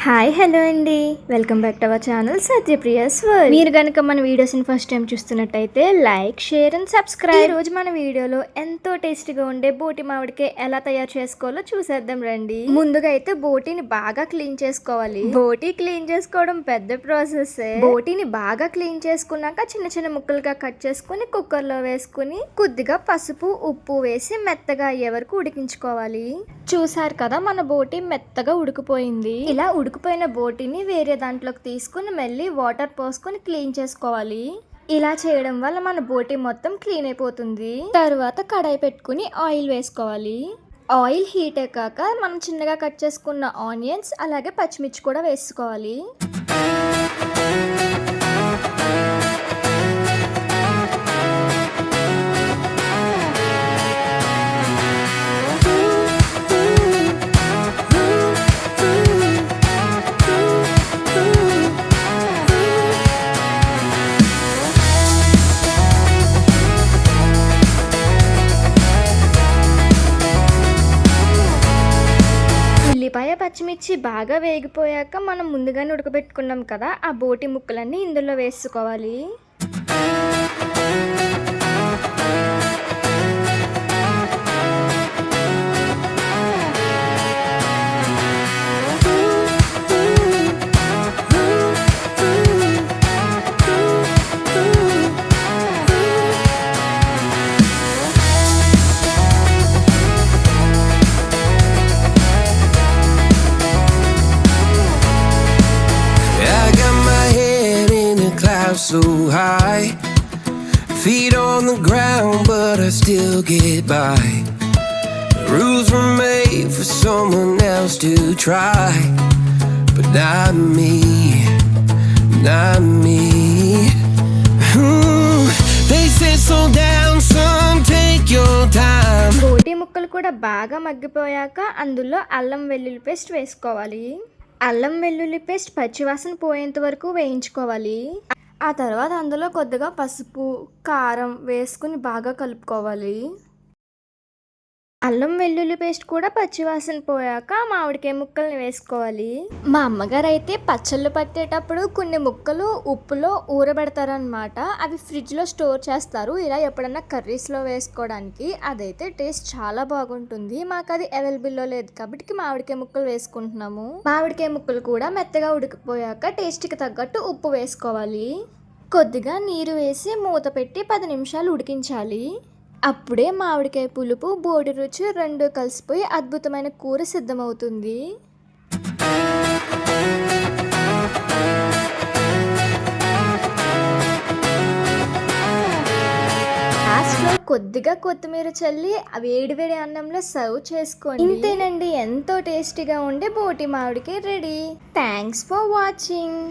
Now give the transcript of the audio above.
Hi hello అండి, welcome back to our channel Satyapriya's world. మీరు కనుక మన వీడియోస్ని ఫస్ట్ టైం చూస్తున్నట్టయితే లైక్, షేర్ అండ్ సబ్స్క్రైబ్. ఈ రోజు మన వీడియోలో ఎంతో టేస్టీగా ఉండే బోటి మామిడికాయ ఎలా తయారు చేసుకోవాలో చూసేద్దాం రండి. ముందుగా అయితే బోటిని బాగా క్లీన్ చేసుకోవాలి. బోటి క్లీన్ చేసుకోవడం పెద్ద ప్రాసెస్. బోటిని బాగా క్లీన్ చేసుకున్నాక చిన్న చిన్న ముక్కలుగా కట్ చేసుకుని కుక్కర్లో వేసుకుని కొద్దిగా పసుపు, ఉప్పు వేసి మెత్తగా అయ్యే వరకు ఉడికించుకోవాలి. చూసారు కదా, మన బోటి మెత్తగా ఉడికిపోయింది. ఇలా ఉడికిపోయిన బోటిని వేరే దాంట్లోకి తీసుకుని మళ్ళీ వాటర్ పోసుకొని క్లీన్ చేసుకోవాలి. ఇలా చేయడం వల్ల మన బోటి మొత్తం క్లీన్ అయిపోతుంది. తర్వాత కడాయి పెట్టుకుని ఆయిల్ వేసుకోవాలి. ఆయిల్ హీట్ అయ్యాక మనం చిన్నగా కట్ చేసుకున్న ఆనియన్స్ అలాగే పచ్చిమిర్చి కూడా వేసుకోవాలి. ఉల్లిపాయ, పచ్చిమిర్చి బాగా వేగిపోయాక మనం ముందుగానే ఉడకబెట్టుకున్నాం కదా, ఆ బోటి ముక్కలన్నీ ఇందులో వేసుకోవాలి. So high, feet on the ground, but I still get by. The rules were made for someone else to try, but not me, not me. They say slow down, son, take your time. బోటి ముక్కలు కూడా బాగా మగ్గిపోయాక అందులో అల్లం వెల్లుల్లి paste వేసుకోవాలి. అల్లం వెల్లుల్లి పేస్ట్ పచ్చివాసన పోయేంత వరకు వేయించుకోవాలి. ఆ తర్వాత అందులో కొద్దిగా పసుపు, కారం వేసుకుని బాగా కలుపుకోవాలి. అల్లం వెల్లుల్లి పేస్ట్ కూడా పచ్చివాసన పోయాక మామిడికాయ ముక్కల్ని వేసుకోవాలి. మా అమ్మగారు అయితే పచ్చళ్ళు పట్టేటప్పుడు కొన్ని ముక్కలు ఉప్పులో ఊరబెడతారనమాట. అవి ఫ్రిడ్జ్లో స్టోర్ చేస్తారు, ఇలా ఎప్పుడన్నా కర్రీస్లో వేసుకోవడానికి. అదైతే టేస్ట్ చాలా బాగుంటుంది. మాకు అది అవైలబుల్లో లేదు కాబట్టి మామిడికాయ ముక్కలు వేసుకుంటున్నాము. మామిడికాయ ముక్కలు కూడా మెత్తగా ఉడికిపోయాక టేస్ట్కి తగ్గట్టు ఉప్పు వేసుకోవాలి. కొద్దిగా నీరు వేసి మూత పెట్టి 10 నిమిషాలు ఉడికించాలి. అప్పుడే మామిడికాయ పులుపు, బోటి రుచి రెండు కలిసిపోయి అద్భుతమైన కూర సిద్ధమవుతుంది. లాస్ట్లో కొద్దిగా కొత్తిమీర చల్లి వేడి వేడి అన్నంలో సర్వ్ చేసుకోండి. ఇంతేనండి, ఎంతో టేస్టీగా ఉండే బోటి మామిడికాయ రెడీ. Thanks for watching.